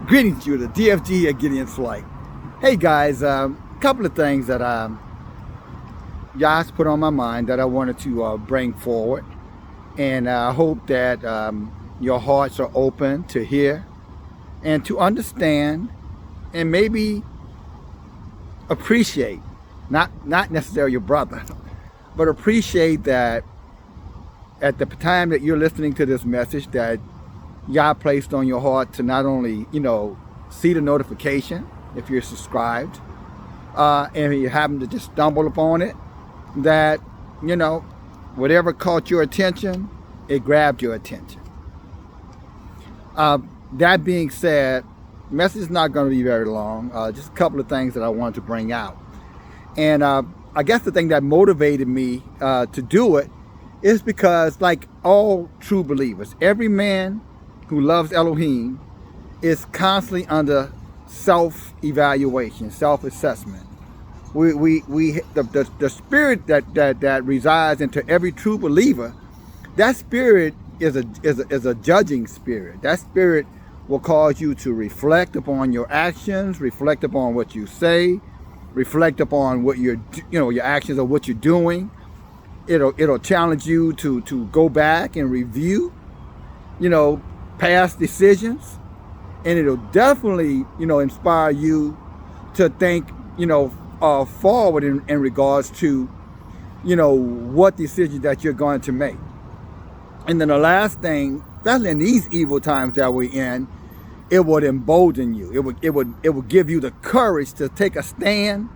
Greetings, you, the DFG at Gideon's Flight. Hey guys, a couple of things that Yas put on my mind that I wanted to bring forward, and I hope that your hearts are open to hear and to understand, and maybe appreciate, not necessarily your brother, but appreciate that at the time that you're listening to this message, that Yah placed on your heart to not only, see the notification if you're subscribed, and you happen to just stumble upon it, that, whatever caught your attention, it grabbed your attention. That being said, the message is not going to be very long. Just a couple of things that I wanted to bring out. And I guess the thing that motivated me to do it is because, like all true believers, every man who loves Elohim is constantly under self-evaluation, self-assessment. The spirit that resides into every true believer, that spirit is a judging spirit. That spirit will cause you to reflect upon your actions, reflect upon what you say, reflect upon what your actions or what you're doing. It'll challenge you to go back and review, past decisions, and it'll definitely, inspire you to think, forward in regards to, what decisions that you're going to make. And then the last thing, especially in these evil times that we're in, it would embolden you. It would give you the courage to take a stand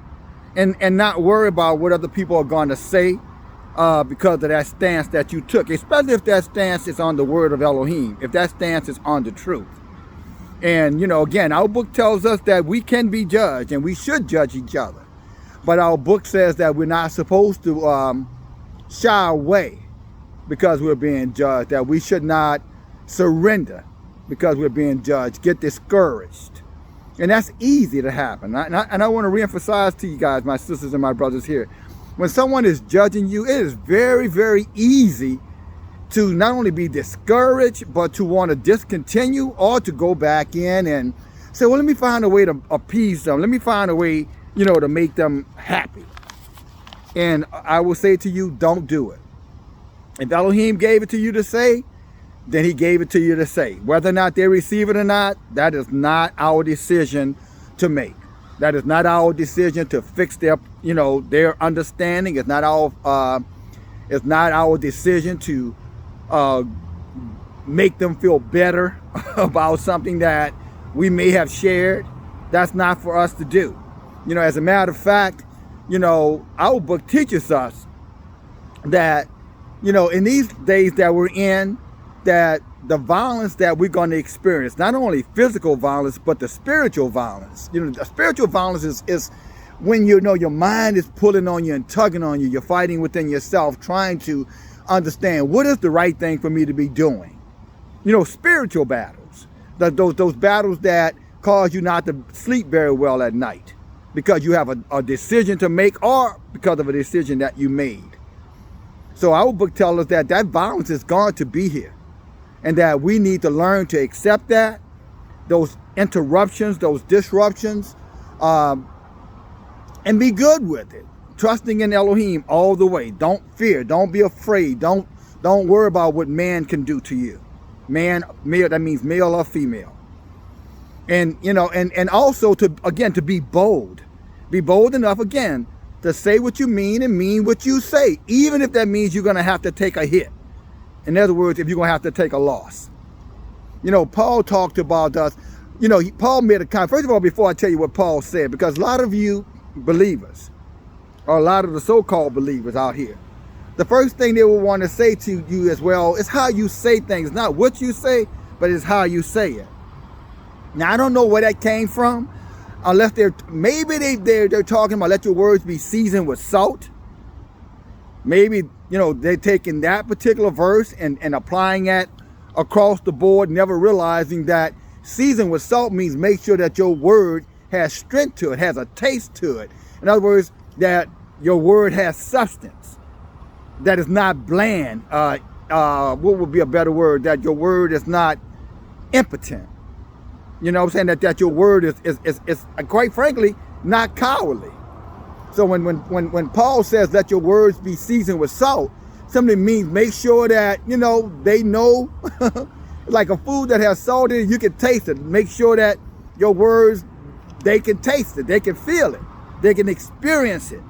and not worry about what other people are going to say because of that stance that you took, especially if that stance is on the word of Elohim, if that stance is on the truth. And, again, our book tells us that we can be judged and we should judge each other. But our book says that we're not supposed to shy away because we're being judged, that we should not surrender because we're being judged, get discouraged. And that's easy to happen. And I want to reemphasize to you guys, my sisters and my brothers here, when someone is judging you, it is very, very easy to not only be discouraged, but to want to discontinue or to go back in and say, well, let me find a way to appease them. Let me find a way, to make them happy. And I will say to you, don't do it. If Elohim gave it to you to say, then he gave it to you to say. Whether or not they receive it or not, that is not our decision to make. That is not our decision to fix their, their understanding. It's not our decision to make them feel better about something that we may have shared. That's not for us to do. As a matter of fact, our book teaches us that, in these days that we're in, that the violence that we're going to experience, not only physical violence, but the spiritual violence. The spiritual violence is when your mind is pulling on you and tugging on you. You're fighting within yourself, trying to understand what is the right thing for me to be doing. Spiritual battles, those battles that cause you not to sleep very well at night because you have a decision to make or because of a decision that you made. So our book tells us that violence is going to be here, and that we need to learn to accept that, those interruptions, those disruptions, and be good with it. Trusting in Elohim all the way. Don't fear. Don't be afraid. Don't worry about what man can do to you. Man, male, that means male or female. And, and also to be bold. Be bold enough, again, to say what you mean and mean what you say, even if that means you're going to have to take a hit. In other words, if you're going to have to take a loss. Paul talked about us. Paul made a comment. First of all, before I tell you what Paul said, because a lot of you believers, or a lot of the so-called believers out here, the first thing they will want to say to you as well is how you say things. Not what you say, but it's how you say it. Now, I don't know where that came from, unless they're talking about let your words be seasoned with salt. Maybe, they're taking that particular verse and applying it across the board, never realizing that seasoned with salt means make sure that your word has strength to it, has a taste to it. In other words, that your word has substance, that is not bland. What would be a better word? That your word is not impotent. You know what I'm saying? That your word is quite frankly, not cowardly. So when Paul says let your words be seasoned with salt, simply means make sure that, you know, they know, like a food that has salt in it, you can taste it. Make sure that your words, they can taste it, they can feel it, they can experience it.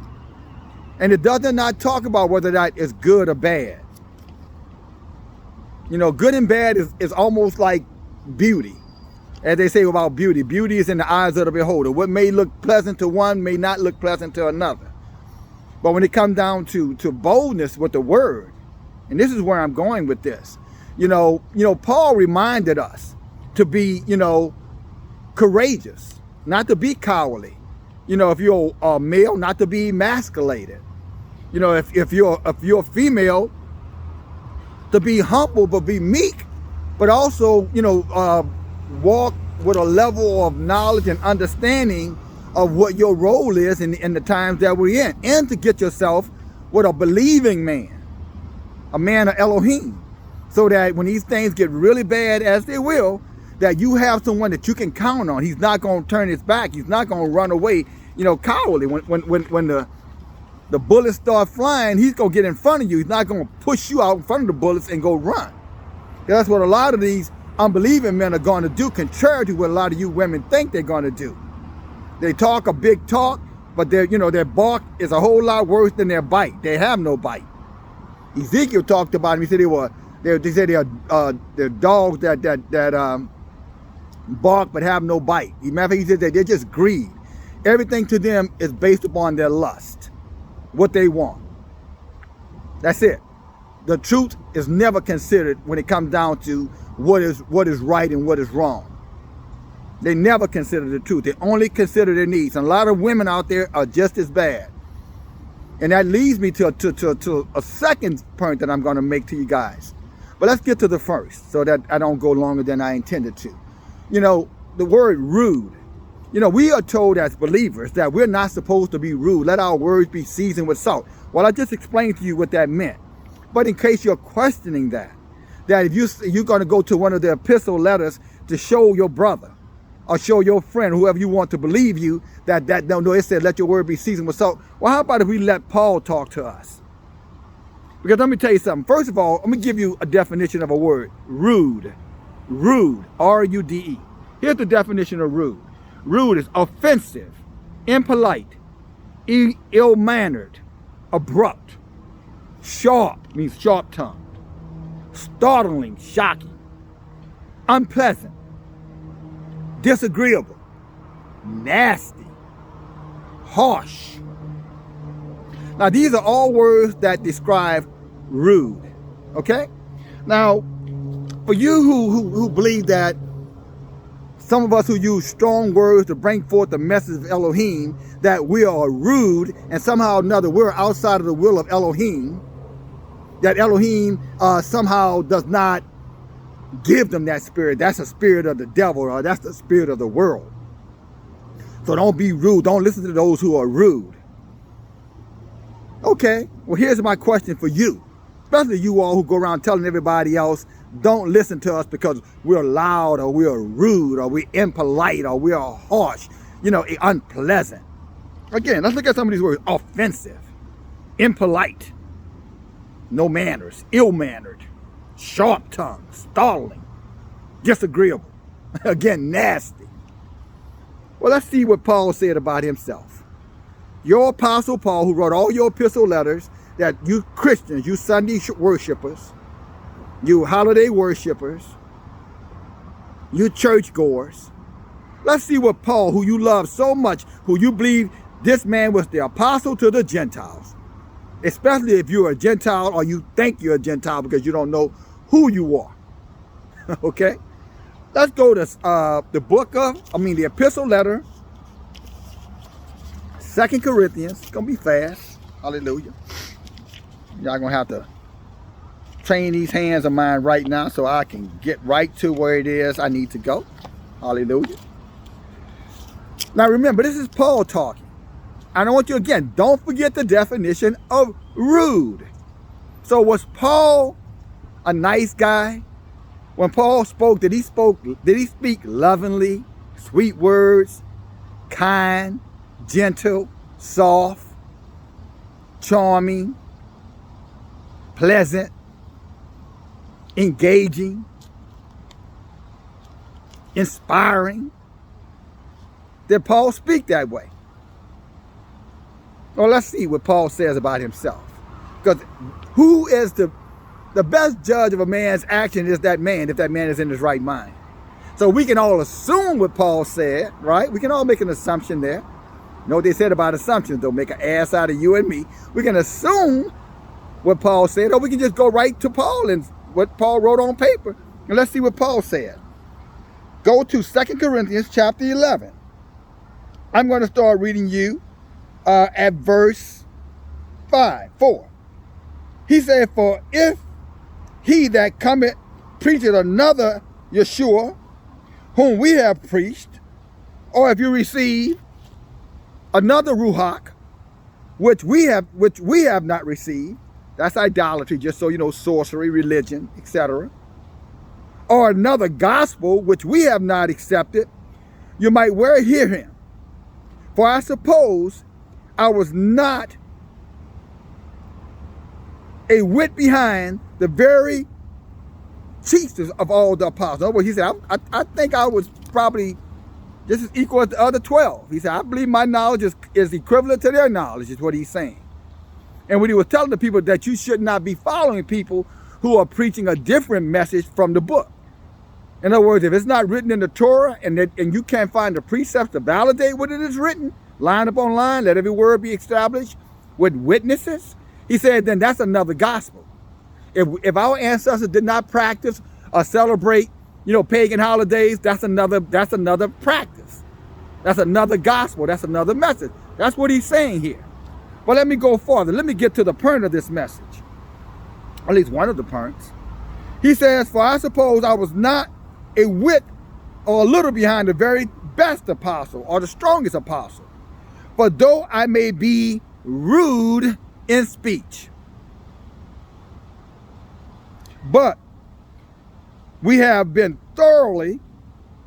And it does not talk about whether that is good or bad. You know, good and bad is almost like beauty. As they say about beauty, beauty is in the eyes of the beholder. What may look pleasant to one may not look pleasant to another. But when it comes down to boldness with the word, and this is where I'm going with this, you know, Paul reminded us to be, you know, courageous, not to be cowardly. You know, if you're a male, not to be emasculated. You know, if you're a female, to be humble but be meek, but also, you know, walk with a level of knowledge and understanding of what your role is in the times that we're in, and to get yourself with a believing man, a man of Elohim, so that when these things get really bad, as they will, that you have someone that you can count on. He's not going to turn his back. He's not going to run away, you know, cowardly. When the bullets start flying, he's going to get in front of you. He's not going to push you out in front of the bullets and go run. That's what a lot of these unbelieving men are going to do, contrary to what a lot of you women think they're going to do. They talk a big talk, but their bark is a whole lot worse than their bite. They have no bite. Ezekiel talked about them. He said they're dogs that bark but have no bite. He said that they're just greed. Everything to them is based upon their lust, what they want. That's it. The truth is never considered when it comes down to what is right and what is wrong. They never consider the truth. They only consider their needs. And a lot of women out there are just as bad. And that leads me to a second point that I'm going to make to you guys. But let's get to the first, so that I don't go longer than I intended to. You know, the word rude. You know, we are told as believers that we're not supposed to be rude. Let our words be seasoned with salt. Well, I just explained to you what that meant. But in case you're questioning that if you're going to go to one of the epistle letters to show your brother or show your friend, whoever you want to believe you, no, it said let your word be seasoned with salt. Well, how about if we let Paul talk to us? Because let me tell you something. First of all, I'm going to give you a definition of a word. Rude. Rude. R-U-D-E. Here's the definition of rude. Rude is offensive, impolite, ill-mannered, abrupt. Sharp means sharp-tongued. Startling, shocking. Unpleasant. Disagreeable. Nasty. Harsh. Now, these are all words that describe rude. Okay? Now, for you who believe that some of us who use strong words to bring forth the message of Elohim, that we are rude and somehow or another we're outside of the will of Elohim, that Elohim somehow does not give them that spirit. That's a spirit of the devil, or that's the spirit of the world. So don't be rude. Don't listen to those who are rude. Okay, well, here's my question for you, especially you all who go around telling everybody else, don't listen to us because we're loud or we're rude or we're impolite or we're harsh, you know, unpleasant. Again, let's look at some of these words. Offensive, impolite, no manners, ill-mannered, sharp-tongued, startling, disagreeable, again, nasty. Well, let's see what Paul said about himself. Your apostle Paul, who wrote all your epistle letters, that you Christians, you Sunday worshipers, you holiday worshipers, you churchgoers. Let's see what Paul, who you love so much, who you believe this man was the apostle to the Gentiles, especially if you're a Gentile or you think you're a Gentile because you don't know who you are. Okay? Let's go to the epistle letter, 2 Corinthians. It's going to be fast. Hallelujah. Y'all going to have to train these hands of mine right now so I can get right to where it is I need to go. Hallelujah. Now remember, this is Paul talking. And I want you, again, don't forget the definition of rude. So was Paul a nice guy? When Paul spoke, did he speak lovingly, sweet words, kind, gentle, soft, charming, pleasant, engaging, inspiring? Did Paul speak that way? Well, let's see what Paul says about himself. Because who is the best judge of a man's action is that man, if that man is in his right mind. So we can all assume what Paul said, right? We can all make an assumption there. You know what they said about assumptions, don't make an ass out of you and me. We can assume what Paul said, or we can just go right to Paul and what Paul wrote on paper. And let's see what Paul said. Go to 2 Corinthians chapter 11. I'm going to start reading you at verse 4. He said, for if he that cometh preacheth another Yeshua, whom we have preached, or if you receive another Ruach, which we have not received, that's idolatry, just so you know, sorcery, religion, etc. Or another gospel, which we have not accepted, you might well hear him. For I suppose I was not a whit behind the very chiefest of all the apostles. In other words, he said, I think I was probably just as equal as the other 12. He said, I believe my knowledge is equivalent to their knowledge, is what he's saying. And when he was telling the people that you should not be following people who are preaching a different message from the book. In other words, if it's not written in the Torah and you can't find the precepts to validate what it is written, line upon line, let every word be established with witnesses, he said, then that's another gospel. If our ancestors did not practice or celebrate, pagan holidays, that's another practice. That's another gospel. That's another message. That's what he's saying here. But let me go farther. Let me get to the point of this message. At least one of the points. He says, for I suppose I was not a whit or a little behind the very best apostle or the strongest apostle. For though I may be rude in speech, but we have been thoroughly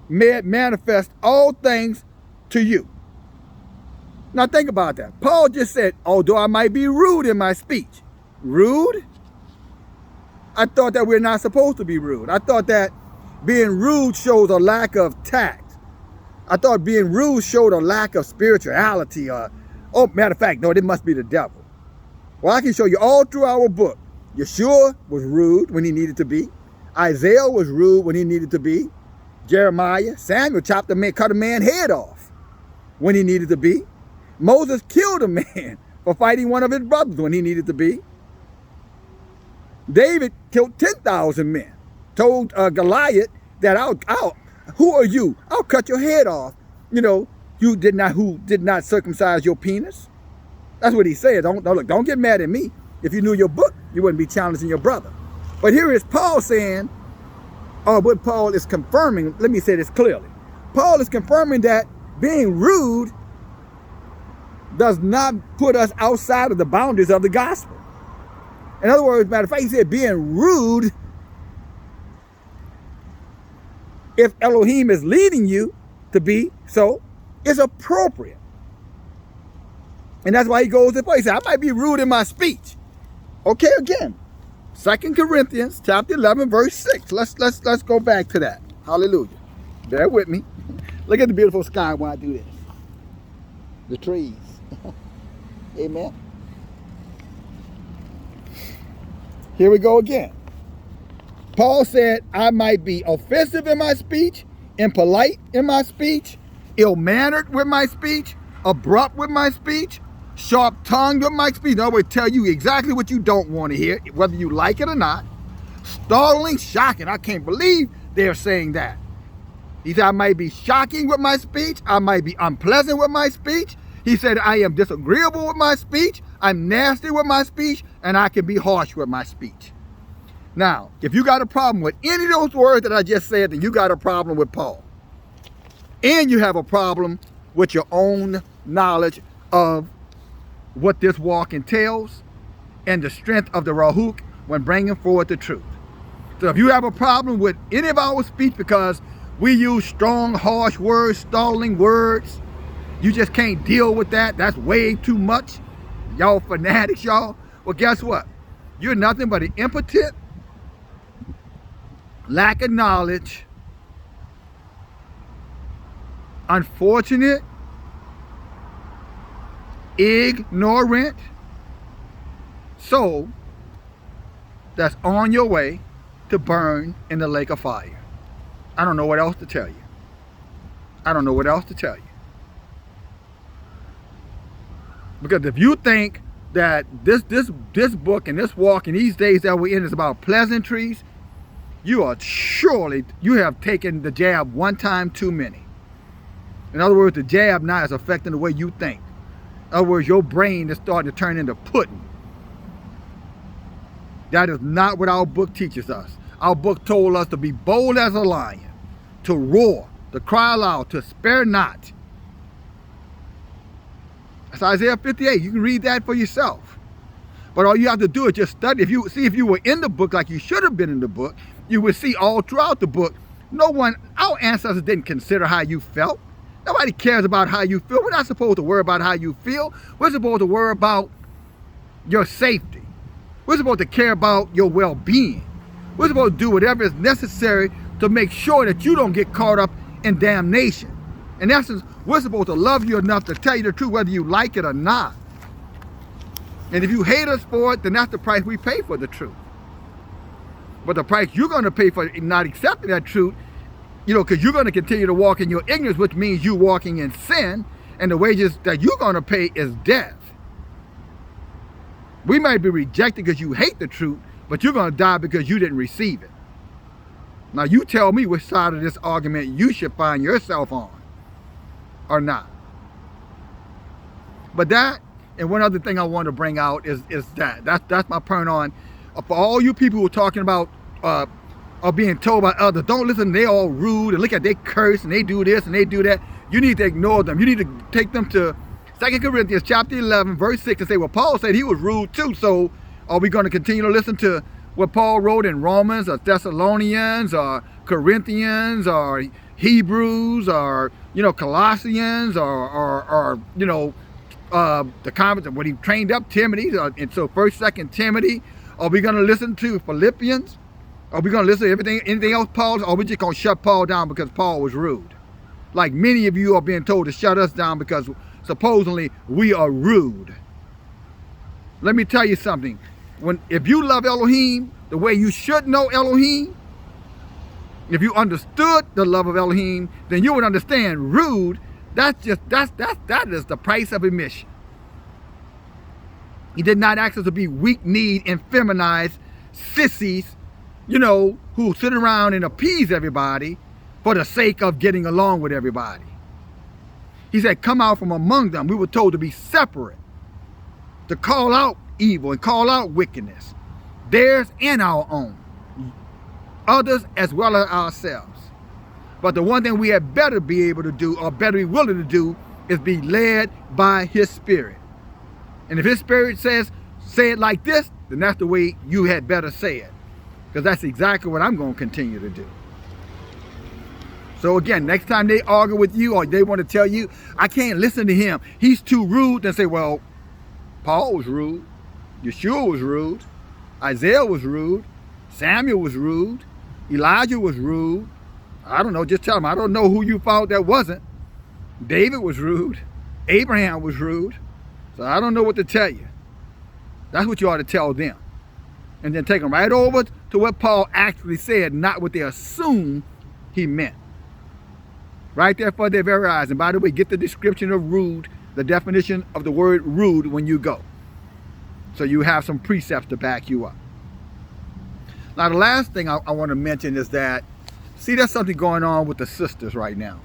made manifest all things to you. Now think about that. Paul just said, although I might be rude in my speech. Rude? I thought that we're not supposed to be rude. I thought that being rude shows a lack of tact. I thought being rude showed a lack of spirituality. Matter of fact, no, it must be the devil. Well, I can show you all through our book. Yeshua was rude when he needed to be. Isaiah was rude when he needed to be. Jeremiah, Samuel cut a man's head off when he needed to be. Moses killed a man for fighting one of his brothers when he needed to be. David killed 10,000 men. Told Goliath that who are you? I'll cut your head off. Who did not circumcise your penis. That's what he said. Don't get mad at me. If you knew your book, you wouldn't be challenging your brother. But here is Paul saying, or what Paul is confirming, let me say this clearly. Paul is confirming that being rude does not put us outside of the boundaries of the gospel. In other words, matter of fact, he said being rude, if Elohim is leading you to be so, is appropriate. And that's why he goes to play. He said, I might be rude in my speech. Okay, again, 2 Corinthians chapter 11, verse 6. Let's go back to that. Hallelujah. Bear with me. Look at the beautiful sky when I do this. The trees. Amen. Here we go again. Paul said, I might be offensive in my speech, impolite in my speech, ill-mannered with my speech, abrupt with my speech, sharp-tongued with my speech. In other words, tell you exactly what you don't want to hear, whether you like it or not. Startling, shocking. I can't believe they're saying that. He said, I might be shocking with my speech. I might be unpleasant with my speech. He said, I am disagreeable with my speech. I'm nasty with my speech. And I can be harsh with my speech. Now, if you got a problem with any of those words that I just said, then you got a problem with Paul. And you have a problem with your own knowledge of what this walk entails and the strength of the Ruach when bringing forward the truth. So if you have a problem with any of our speech because we use strong, harsh words, stalling words, you just can't deal with that. That's way too much. Y'all fanatics, y'all. Well, guess what? You're nothing but an impotent, lack of knowledge, unfortunate, ignorant soul that's on your way to burn in the lake of fire. I don't know what else to tell you. I don't know what else to tell you. Because if you think that this book and this walk in these days that we're in is about pleasantries, you have taken the jab one time too many. In other words, the jab now is affecting the way you think. In other words, your brain is starting to turn into pudding. That is not what our book teaches us. Our book told us to be bold as a lion, to roar, to cry aloud, to spare not. That's Isaiah 58. You can read that for yourself. But all you have to do is just study. If you were in the book like you should have been in the book, you would see all throughout the book, our ancestors didn't consider how you felt. Nobody cares about how you feel. We're not supposed to worry about how you feel. We're supposed to worry about your safety. We're supposed to care about your well-being. We're supposed to do whatever is necessary to make sure that you don't get caught up in damnation. In essence, we're supposed to love you enough to tell you the truth whether you like it or not. And if you hate us for it, then that's the price we pay for the truth. But the price you're going to pay for not accepting that truth, because you're going to continue to walk in your ignorance, which means you walking in sin, and the wages that you're going to pay is death. We might be rejected because you hate the truth, but you're going to die because you didn't receive it. Now you tell me which side of this argument you should find yourself on or not. But that, and one other thing I want to bring out is that's my point on for all you people who are talking about are being told by others, don't listen, they all rude, and look at they curse and they do this and they do that. You need to ignore them. You need to take them to 2 Corinthians chapter 11 verse 6 and say, well, Paul said he was rude too, so are we going to continue to listen to what Paul wrote in Romans or Thessalonians or Corinthians or Hebrews or Colossians or the comments of when he trained up Timothy, and so 1st, 2nd Timothy? Are we going to listen to Philippians? Are we going to listen to anything else Paul? Or are we just going to shut Paul down because Paul was rude? Like many of you are being told to shut us down because supposedly we are rude. Let me tell you something. If you love Elohim the way you should know Elohim, if you understood the love of Elohim, then you would understand rude. That is the price of admission. He did not ask us to be weak-kneed and feminized sissies, who sit around and appease everybody for the sake of getting along with everybody. He said, come out from among them. We were told to be separate, to call out evil and call out wickedness, theirs and our own, others as well as ourselves. But the one thing we had better be able to do, or better be willing to do, is be led by his spirit. And if his spirit says, say it like this, then that's the way you had better say it. Because that's exactly what I'm going to continue to do. So again, next time they argue with you or they want to tell you, I can't listen to him, he's too rude, then say, well, Paul was rude, Yeshua was rude, Isaiah was rude, Samuel was rude, Elijah was rude. I don't know, just tell them, I don't know who you found that wasn't. David was rude, Abraham was rude, so I don't know what to tell you. That's what you ought to tell them. And then take them right over to what Paul actually said, not what they assume he meant. Right there for their very eyes. And by the way, get the description of rude, the definition of the word rude when you go. So you have some precepts to back you up. Now the last thing I want to mention is that, see, there's something going on with the sisters right now.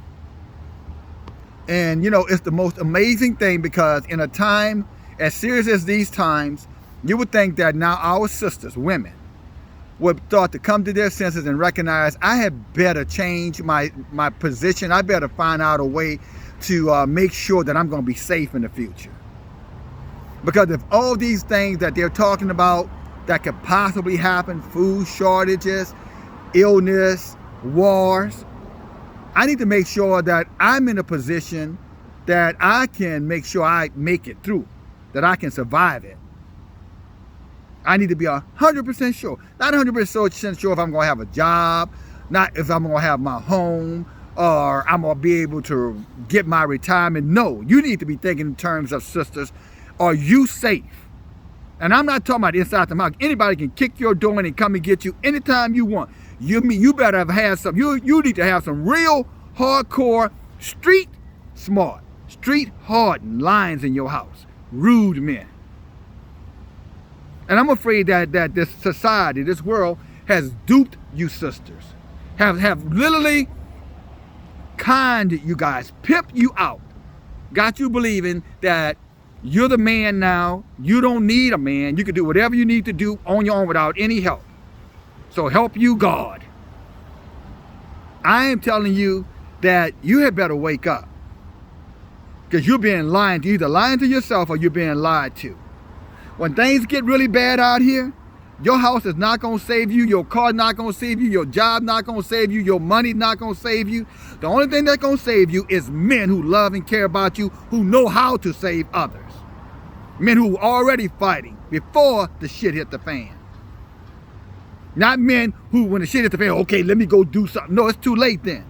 And it's the most amazing thing, because in a time as serious as these times, you would think that now our sisters, women, would start to come to their senses and recognize, I had better change my position. I better find out a way to make sure that I'm going to be safe in the future. Because if all these things that they're talking about that could possibly happen, food shortages, illness, wars. I need to make sure that I'm in a position that I can make sure I make it through, that I can survive it. I need to be 100% sure. Not 100% sure if I'm going to have a job, not if I'm going to have my home, or I'm going to be able to get my retirement. No, you need to be thinking in terms of, sisters, are you safe? And I'm not talking about inside the house. Anybody can kick your door in and come and get you anytime you want. You better have had some, you need to have some real hardcore, street smart, street hardened lions in your house. Rude men. And I'm afraid that this society, this world, has duped you sisters. Have literally conned you guys, pimped you out. Got you believing that you're the man now. You don't need a man. You can do whatever you need to do on your own without any help. So help you God. I am telling you that you had better wake up. Because you're being lied to. Either lying to yourself or you're being lied to. When things get really bad out here, your house is not going to save you. Your car not going to save you. Your job not going to save you. Your money not going to save you. The only thing that's going to save you is men who love and care about you, who know how to save others. Men who are already fighting before the shit hit the fan. Not men who, when the shit hit the fan, okay, let me go do something. No, it's too late then.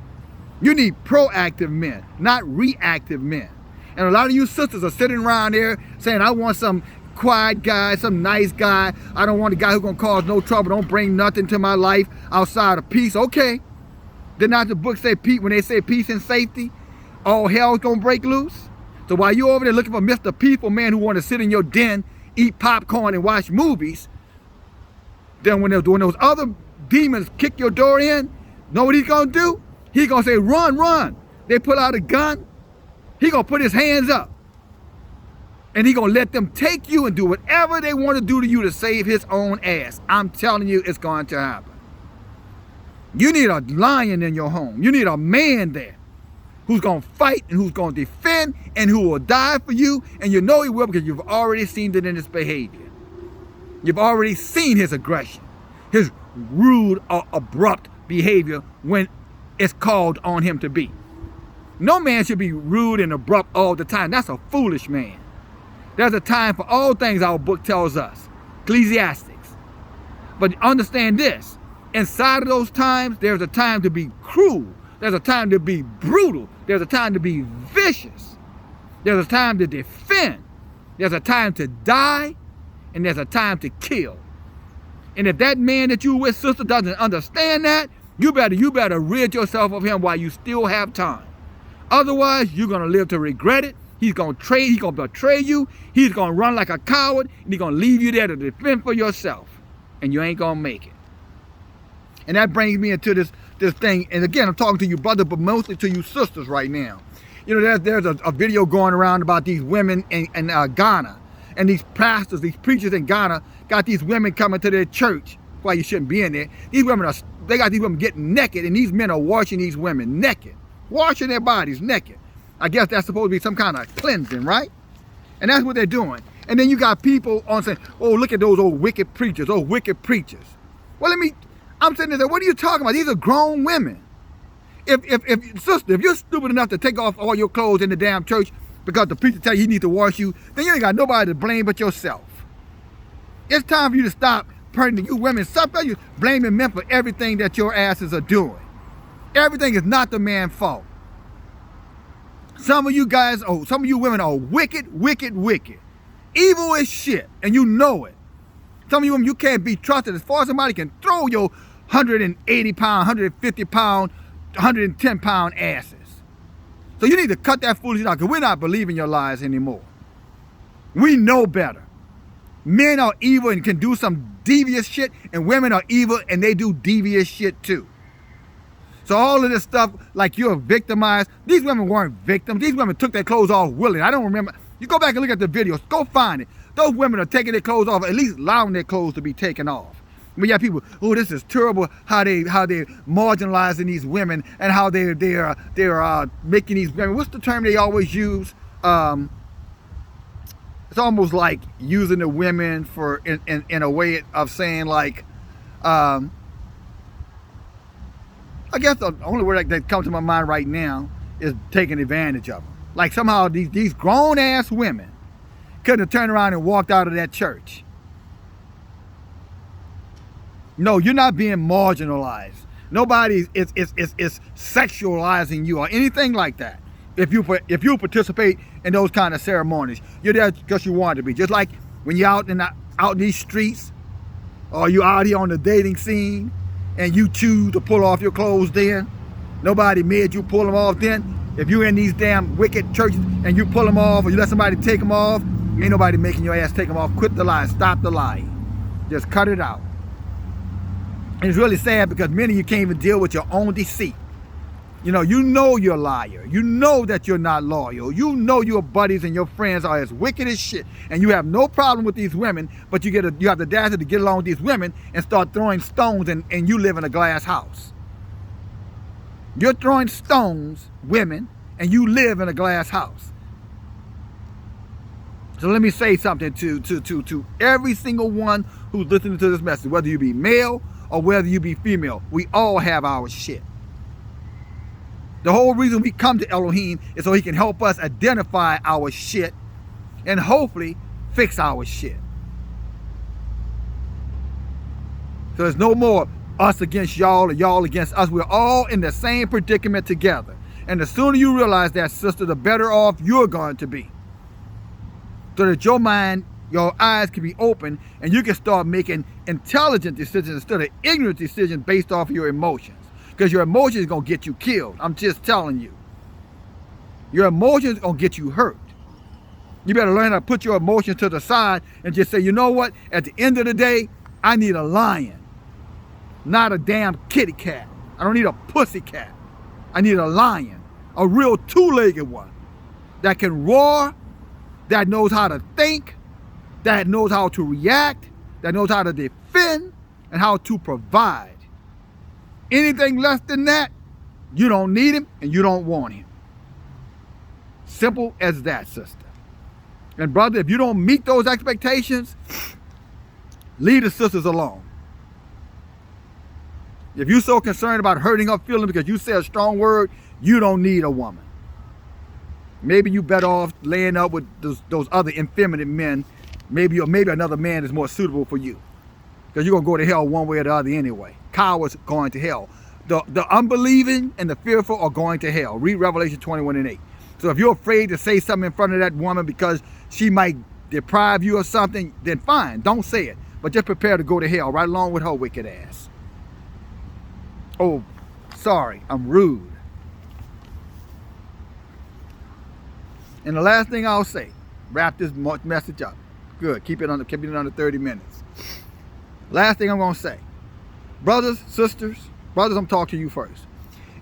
You need proactive men, not reactive men. And a lot of you sisters are sitting around there saying, I want some quiet guy, some nice guy. I don't want a guy who's going to cause no trouble. Don't bring nothing to my life outside of peace. Okay. Did not the book say, when they say peace and safety, all hell's going to break loose? So while you're over there looking for Mr. Peaceful Man who want to sit in your den, eat popcorn and watch movies, then when those other demons kick your door in, know what he's going to do? He's going to say, run, run. They pull out a gun. He's going to put his hands up. And he's going to let them take you and do whatever they want to do to you to save his own ass. I'm telling you, it's going to happen. You need a lion in your home. You need a man there who's going to fight and who's going to defend and who will die for you. And you know he will because you've already seen it in his behavior. You've already seen his aggression, his rude or abrupt behavior when it's called on him to be. No man should be rude and abrupt all the time. That's a foolish man. There's a time for all things, our book tells us. Ecclesiastics. But understand this. Inside of those times, there's a time to be cruel. There's a time to be brutal. There's a time to be vicious. There's a time to defend. There's a time to die. And there's a time to kill. And if that man that you with, sister, doesn't understand that, you better rid yourself of him while you still have time. Otherwise, you're going to live to regret it. He's going to betray you. He's going to run like a coward. And he's going to leave you there to defend for yourself. And you ain't going to make it. And that brings me into this thing. And again, I'm talking to you brothers, but mostly to you sisters right now. You know, there's a video going around about these women in Ghana. And these pastors, these preachers in Ghana got these women coming to their church. Why you shouldn't be in there. They got these women getting naked. And these men are washing these women naked. Washing their bodies naked. I guess that's supposed to be some kind of cleansing, right? And that's what they're doing. And then you got people on saying, oh, look at those old wicked preachers, those wicked preachers. Well, I'm sitting there, what are you talking about? These are grown women. Sister, if you're stupid enough to take off all your clothes in the damn church because the preacher tell you he needs to wash you, then you ain't got nobody to blame but yourself. It's time for you to stop turning you women. Stop you blaming men for everything that your asses are doing. Everything is not the man's fault. Some of you guys, some of you women are wicked, wicked, wicked. Evil as shit, and you know it. Some of you women, you can't be trusted as far as somebody can throw your 180 pound, 150 pound, 110 pound asses. So you need to cut that foolishness out because we're not believing your lies anymore. We know better. Men are evil and can do some devious shit, and women are evil and they do devious shit too. So all of this stuff, like you're victimized, these women weren't victims. These women took their clothes off willingly. I don't remember. You go back and look at the videos. Go find it. Those women are taking their clothes off, at least allowing their clothes to be taken off. We have people, oh, this is terrible how they're marginalizing these women and how they're making these women. What's the term they always use? It's almost like using the women for in a way of saying like, I guess the only word that comes to my mind right now is taking advantage of them. Like somehow these grown-ass women couldn't have turned around and walked out of that church. No, you're not being marginalized. Nobody is sexualizing you or anything like that. If you participate in those kind of ceremonies, you're there because you want to be. Just like when you're out in these streets, or you out here on the dating scene, and you choose to pull off your clothes then. Nobody made you pull them off then. If you're in these damn wicked churches and you pull them off, or you let somebody take them off, ain't nobody making your ass take them off. Quit the lie. Stop the lie. Just cut it out. And it's really sad because many of you can't even deal with your own deceit. You know you're a liar. You know that you're not loyal. You know your buddies and your friends are as wicked as shit. And you have no problem with these women, but you have the audacity to get along with these women and start throwing stones, and you live in a glass house. You're throwing stones, women, and you live in a glass house. So let me say something to every single one who's listening to this message, whether you be male or whether you be female. We all have our shit. The whole reason we come to Elohim is so he can help us identify our shit and hopefully fix our shit. So there's no more us against y'all or y'all against us. We're all in the same predicament together. And the sooner you realize that, sister, the better off you're going to be. So that your mind, your eyes can be open and you can start making intelligent decisions instead of ignorant decisions based off of your emotions. Because your emotions is going to get you killed. I'm just telling you. Your emotions are going to get you hurt. You better learn how to put your emotions to the side and just say, you know what? At the end of the day, I need a lion, not a damn kitty cat. I don't need a pussy cat. I need a lion, a real two-legged one that can roar, that knows how to think, that knows how to react, that knows how to defend, and how to provide. Anything less than that, you don't need him and you don't want him. Simple as that, sister. And brother, if you don't meet those expectations, leave the sisters alone. If you're so concerned about hurting her feelings because you say a strong word, you don't need a woman. Maybe you better off laying up with those other effeminate men. Maybe another man is more suitable for you. Because you're going to go to hell one way or the other anyway. Cowards going to hell. The unbelieving and the fearful are going to hell. Read Revelation 21:8. So if you're afraid to say something in front of that woman because she might deprive you of something, then fine, don't say it. But just prepare to go to hell right along with her wicked ass. Oh, sorry, I'm rude. And the last thing I'll say, wrap this message up. Good, keep it under 30 minutes. Last thing I'm going to say, brothers, sisters, brothers, I'm talking to you first.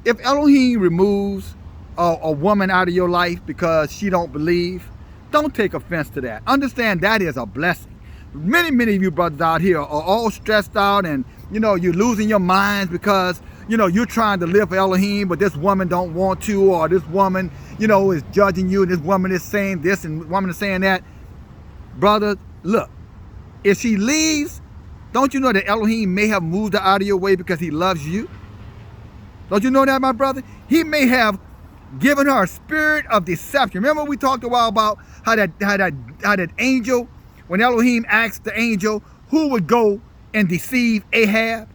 If Elohim removes a woman out of your life because she don't believe, don't take offense to that. Understand that is a blessing. Many of you brothers out here are all stressed out and, you're losing your minds because, you're trying to live for Elohim, but this woman don't want to, or this woman, is judging you, and this woman is saying this and woman is saying that. Brother, look, if she leaves, don't you know that Elohim may have moved her out of your way because he loves you? Don't you know that, my brother? He may have given her a spirit of deception. Remember we talked a while about how that angel, when Elohim asked the angel who would go and deceive Ahab?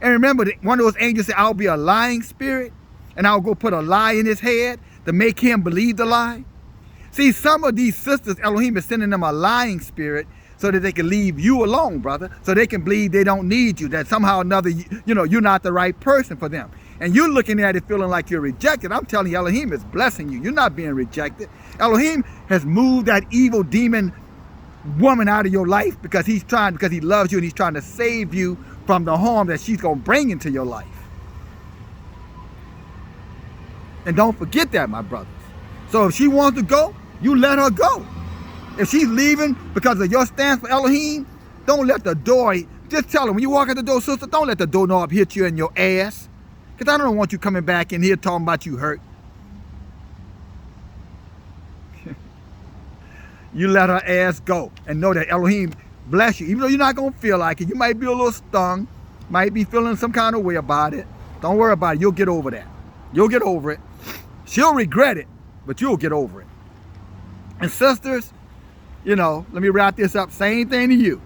And remember that one of those angels said, I'll be a lying spirit and I'll go put a lie in his head to make him believe the lie. See, some of these sisters, Elohim is sending them a lying spirit so that they can leave you alone, brother, so they can believe they don't need you, that somehow or another, you're not the right person for them. And you're looking at it feeling like you're rejected. I'm telling you, Elohim is blessing you. You're not being rejected. Elohim has moved that evil demon woman out of your life because he loves you and he's trying to save you from the harm that she's going to bring into your life. And don't forget that, my brothers. So if she wants to go, you let her go. If she's leaving because of your stance for Elohim, don't let the door, just tell her, when you walk out the door, sister, don't let the doorknob hit you in your ass. Because I don't want you coming back in here talking about you hurt. You let her ass go and know that Elohim bless you. Even though you're not going to feel like it, you might be a little stung, might be feeling some kind of way about it. Don't worry about it. You'll get over that. You'll get over it. She'll regret it, but you'll get over it. And sisters, you know, let me wrap this up. Same thing to you.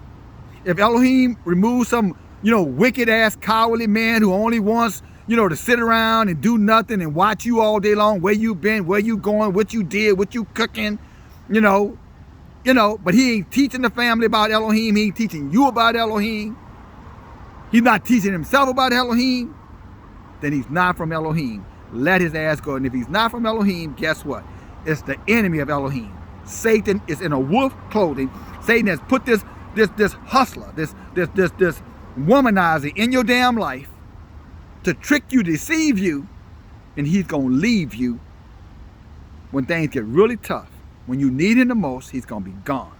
If Elohim removes some, you know, wicked ass cowardly man who only wants, you know, to sit around and do nothing and watch you all day long, where you been, where you going, what you did, what you cooking, you know, but he ain't teaching the family about Elohim. He ain't teaching you about Elohim. He's not teaching himself about Elohim. Then he's not from Elohim. Let his ass go. And if he's not from Elohim, guess what? It's the enemy of Elohim. Satan is in a wolf clothing. Satan has put this hustler, this womanizer in your damn life to trick you, deceive you, and he's gonna leave you when things get really tough. When you need him the most, he's gonna be gone.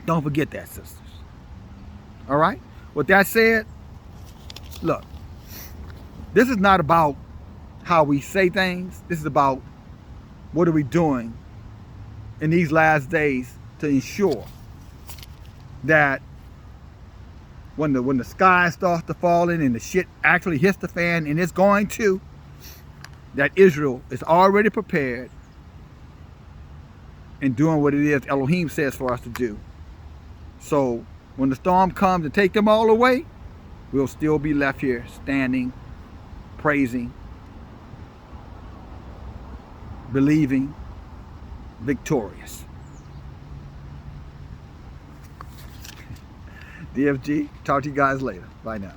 Don't forget that, sisters. All right? With that said, look, this is not about how we say things. This is about what are we doing in these last days to ensure that when the sky starts to falling and the shit actually hits the fan, and it's going to, that Israel is already prepared and doing what it is Elohim says for us to do. So when the storm comes to take them all away, we'll still be left here standing, praising, believing, victorious. DFG, talk to you guys later. Bye now.